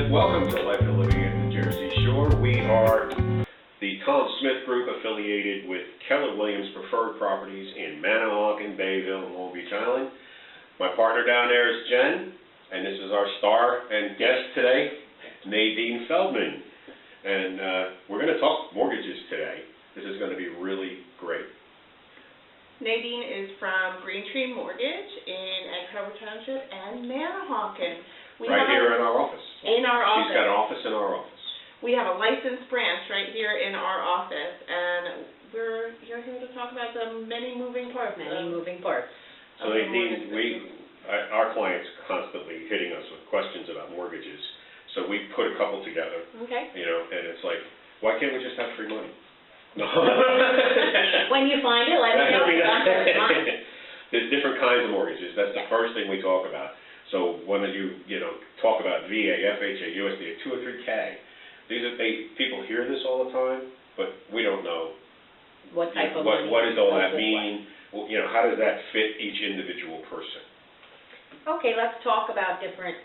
and welcome to Life and Living at the Jersey Shore. We are the Thetomsmithgroup affiliated with Keller Williams Preferred Properties in Manahawkin, Bayville, and Long Beach Island. My partner down there is Jen, and this is our star and guest today, Nadine Feldman. And we're going to talk mortgages today. This is going to be really great. Nadine is from Greentree Mortgage in Gnagey Township and Manahawkin. Right here in our office. In our office. She's got an office in our office. We have a licensed branch right here in our office, and you're here to talk about the many moving parts. So Nadine, our clients constantly hitting us with questions about mortgages, so we put a couple together. Okay. You know, and it's like, why can't we just have free money? No. When you find it, let me know. There's different kinds of mortgages. That's the first thing we talk about. So when you talk about VA, FHA, USDA, 2 or 3K, people hear this all the time, but we don't know what type of money. What does all that mean? Well, how does that fit each individual person? Okay, let's talk about different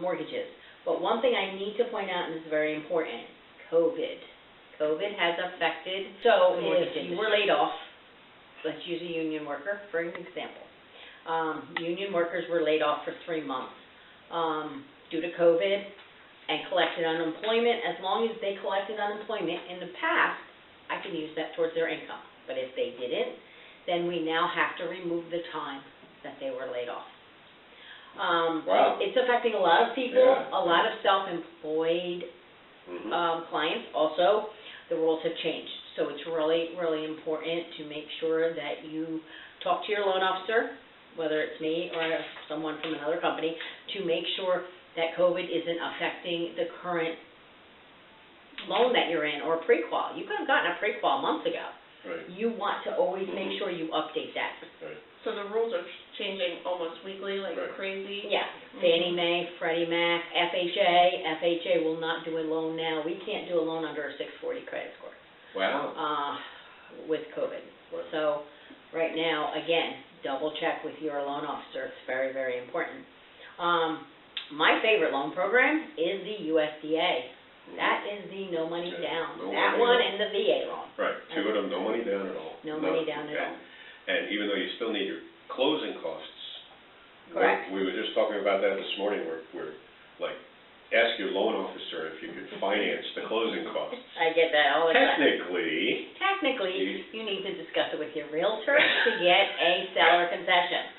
mortgages. But one thing I need to point out, and this is very important, COVID. COVID has affected, so if you were laid off, let's use a union worker for an example. Union workers were laid off for 3 months due to COVID and collected unemployment. As long as they collected unemployment in the past, I can use that towards their income. But if they didn't, then we now have to remove the time that they were laid off. Wow. It's affecting a lot of people, a lot of self-employed clients. Also, the rules have changed. So it's really, really important to make sure that you talk to your loan officer, whether it's me or someone from another company, to make sure that COVID isn't affecting the current loan that you're in or pre-qual. You could have gotten a pre-qual months ago. Right. You want to always make sure you update that. Right. So the rules are changing almost weekly, like crazy? Yeah. Fannie Mae, Freddie Mac, FHA will not do a loan now. We can't do a loan under a 640 credit score. Wow. With COVID. Wow. So right now, again, double check with your loan officer. It's very, very important. My favorite loan program is the USDA. That is the no money down. That one and the VA loan. Right. Two of them, no money down at all. No money down at all. And even though you still need your closing costs. Correct. We were just talking about that this morning. We're like, ask your loan officer if you can finance the closing costs. I get that all the time. Technically, you need to discuss it with your realtor to get a seller concession.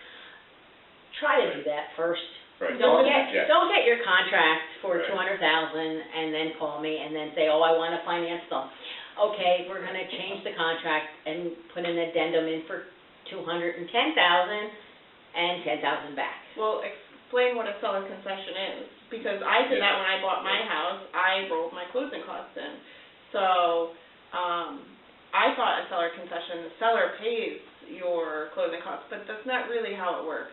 Try to do that first. Right. Don't get your contract for Right. $200,000 and then call me and then say, oh, I want to finance them. Okay, we're going to change the contract and put an addendum in for $210,000 and $10,000 back. Well, explain what a seller concession is, because I did that when I bought my house. I rolled my closing costs in. So I thought a seller concession, the seller pays your closing costs, but that's not really how it works.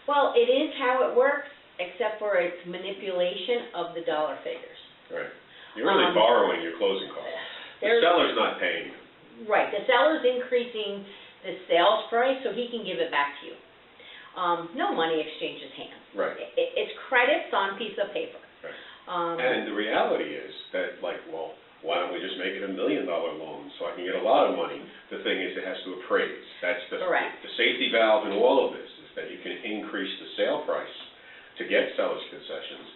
Well, it is how it works, except for its manipulation of the dollar figures. right. You're really borrowing your closing costs. The seller's not paying you. Right. The seller's increasing the sales price so he can give it back to you. No money exchanges hands. Right. It's credits on piece of paper. Right. And the reality is that, why don't we just make it $1 million loan so I can get a lot of money? The thing is, it has to appraise. That's the safety valve in all of this, is that you can increase the sale price to get seller's concessions,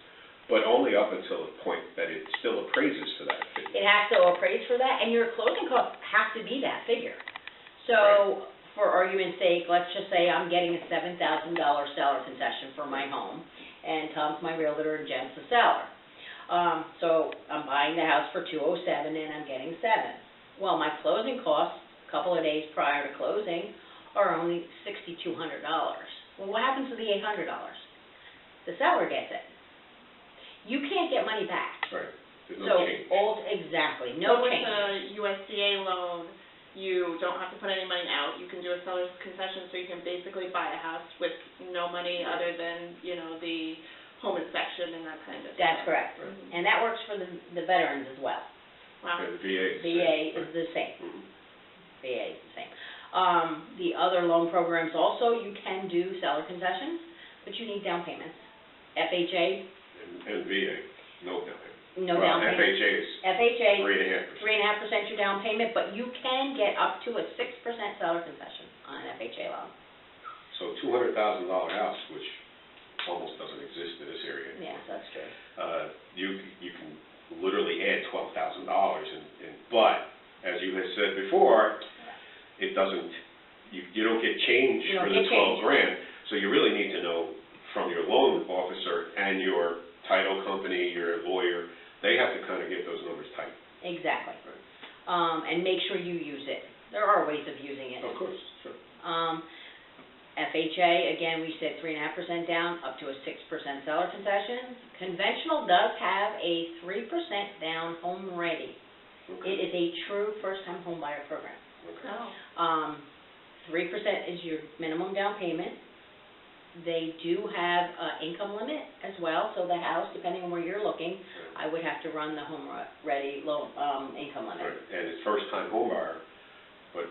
but only up until the point that it still appraises for that figure. It has to appraise for that, and your closing costs have to be that figure. So, for argument's sake, let's just say I'm getting a $7,000 seller concession for my home, and Tom's my realtor and Jen's the seller. So I'm buying the house for $207 and I'm getting $7. Well, my closing costs a couple of days prior to closing are only $6,200. Well, what happens to the $800? The seller gets it. You can't get money back. Right. There's no change. Exactly, no change. So with a USDA loan, you don't have to put any money out. You can do a seller's concession, so you can basically buy a house with no money other than, the home inspection and that kind of stuff. That's correct. Right. And that works for the veterans as well. Wow. Yeah, the VA is the same. VA is the same. The other loan programs also, you can do seller concessions, but you need down payments. FHA. And VA. No down payment. No down payment. FHA is FHA, 3.5%. 3.5% your down payment, but you can get up to a 6% seller concession on an FHA loan. So $200,000 house, which almost doesn't exist in this area. Yes, that's true. You can literally add $12,000, but as you had said before, it doesn't. You don't get change for the 12 grand. So you really need to know from your loan officer and your title company, your lawyer. They have to kind of get those numbers tight. Exactly. Right. And make sure you use it. There are ways of using it. Of course, sure. FHA, again, we said 3.5% down, up to a 6% seller concession. Conventional does have a 3% down home ready. Okay. It is a true first-time home buyer program. Okay. Oh. 3% is your minimum down payment. They do have an income limit as well, so the house, depending on where you're looking, I would have to run the home ready low income limit. Right. And it's first-time home buyer, but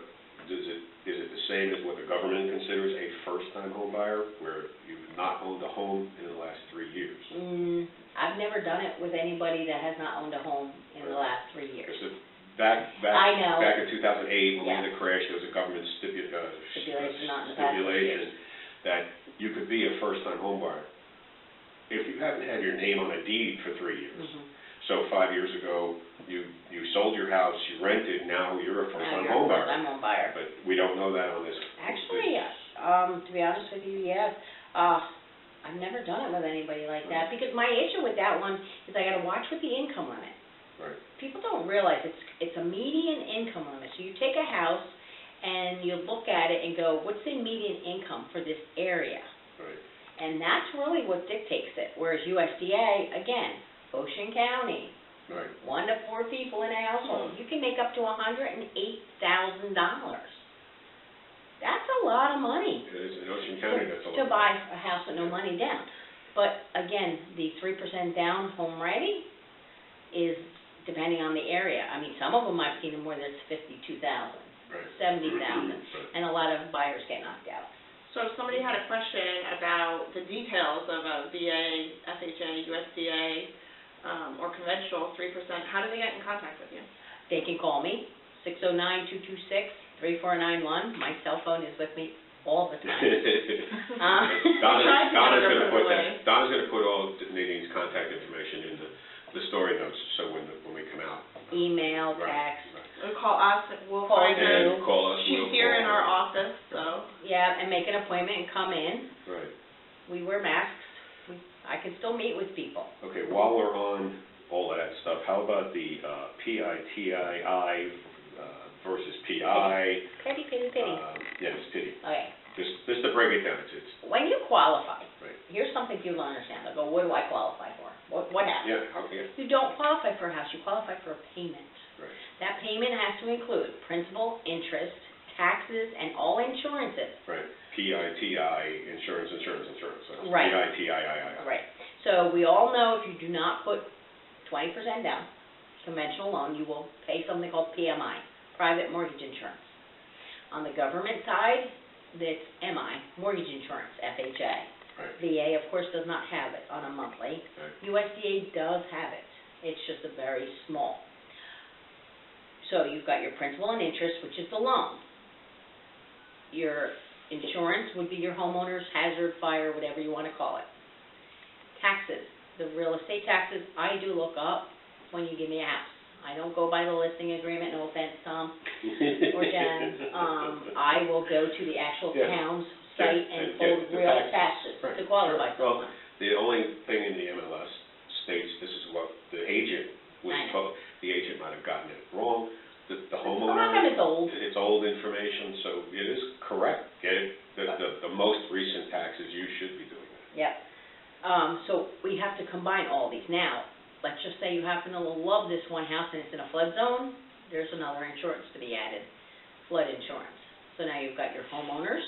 is it the same as what the government considers a first-time home buyer, where you've not owned a home in the last 3 years? I've never done it with anybody that has not owned a home in the last 3 years. Back I know. Back in 2008, when we Yeah. had the crash, there was a government Stipulation not in the past 3 years. that you could be a first-time home buyer if you haven't had your name on a deed for 3 years. So 5 years ago, you sold your house, you rented, now you're a first-time home buyer. First-time home buyer. But we don't know that on this. Actually, to be honest with you, yes. I've never done it with anybody like that, because my issue with that one is I gotta watch with the income limit. Right. People don't realize it's a median income limit. So you take a house and you look at it and go, what's the median income for this area? Right. And that's really what dictates it. Whereas USDA, again, Ocean County, Right. 1 to 4 people in a household, you can make up to $108,000. That's a lot of money. It is in Ocean County, that's a lot. To buy a house with no money down. But again, the 3% down home ready is depending on the area. I mean, some of them I've seen more than $52,000, Right. $70,000, Right. and a lot of buyers get knocked out. So if somebody had a question about the details of a VA, FHA, USDA, or conventional 3%, how do they get in contact with you? They can call me, 609-226-3491. My cell phone is with me all the time. Donna's gonna put all of Nadine's contact information in the story notes, so when we come out. Email, Right, text. right. Or call us, we'll Call find you. her. Call us. She's we'll here call in her. our office, so. Yeah, and make an appointment and come in. Right. We wear masks. I can still meet with people. Okay, while we're on all of that stuff, how about the PITII versus PI? Pity. Yes, pity. Okay. Just to break it down, it's When you qualify, right. here's something people don't understand. They'll go, what do I qualify for? What happens? Yeah, how can You don't qualify for a house, you qualify for a payment. right. That payment has to include principal, interest, taxes, and all insurances. Right. PITI, insurance. So Right. PITII. Right. So we all know if you do not put 20% down, conventional loan, you will pay something called PMI, private mortgage insurance. On the government side, that's MI, mortgage insurance, FHA. Right. VA, of course, does not have it on a monthly. Right. USDA does have it. It's just a very small. So you've got your principal and interest, which is the loan. Your insurance would be your homeowner's hazard, fire, whatever you want to call it. Taxes, the real estate taxes, I do look up when you give me a house. I don't go by the listing agreement, no offense, Tom or Jen. I will go to the actual Yeah. town's site Yeah, and and pull get the real taxes. taxes Right. to qualify Sure. for Well, one. the only thing in the MLS states this is what the agent was I know. told. The agent might have gotten it wrong. The Some of homeowner. them is old. It's old information, so it is correct. Get it? The most recent taxes, you should be doing that. Yep. So we have to combine all these. Now, let's just say you happen to love this one house and it's in a flood zone, there's another insurance to be added, flood insurance. So now you've got your homeowners,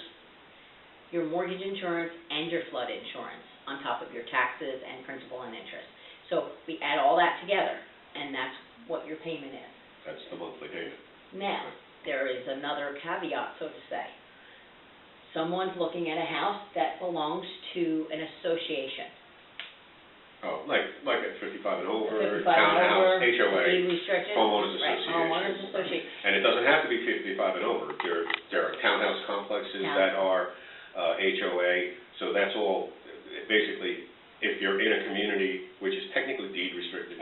your mortgage insurance, and your flood insurance on top of your taxes and principal and interest. So we add all that together, and that's what your payment is. That's the monthly payment. Now, there is another caveat, so to say. Someone's looking at a house that belongs to an association. Oh, like at 55 and over, 55 and townhouse, over, HOA, deed restricted. homeowners Right, association. homeowners association. And it doesn't have to be 55 and over. There are townhouse complexes that are HOA, so that's all, basically, if you're in a community which is technically deed restricted.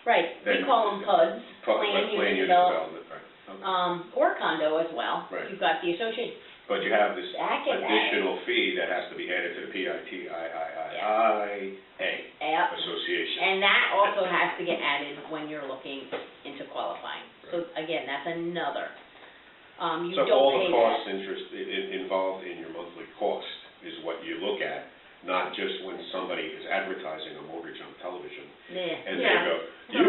Right, we then call them PUDs, Plan unit development, right. or condo as well. Right. You've got the association. But you have this That gets additional fee that has to be added to the PITIIIA Yep. association. And that also has to get added when you're looking into qualifying. So again, that's another, you So don't all pay the that. costs involved in your monthly cost is what you look at, not just when somebody is advertising a mortgage on television. Yeah. And Yeah. they go, So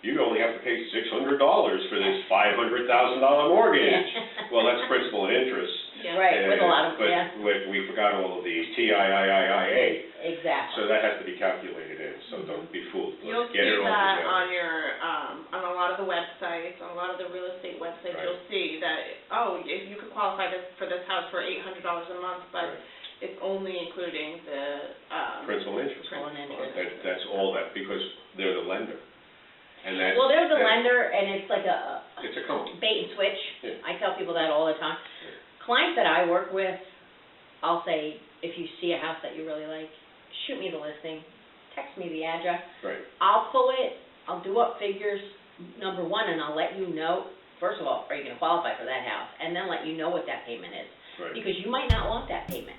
you only have to pay $600 for this $500,000 mortgage. Well, that's principal and interest. Yeah. Right, with a lot of, yeah, But we forgot all of the TIIIA, exactly. so that has to be calculated in, so don't be fooled. You'll Let's get see it all that together. on your, on a lot of the websites, on a lot of the real estate websites, Right. you'll see that, if you could qualify for this house for $800 a month, but Right. it's only including the, Principal and interest. Principal and interest. That's all that, because they're the lender. And that's. Well, there's a that's- lender, and it's like a It's a company. bait and switch. Yeah. I tell people that all the time. Clients that I work with, I'll say, if you see a house that you really like, shoot me the listing, text me the address. Right. I'll pull it, I'll do up figures, number one, and I'll let you know, first of all, are you gonna qualify for that house? And then let you know what that payment is. Right. Because you might not want that payment.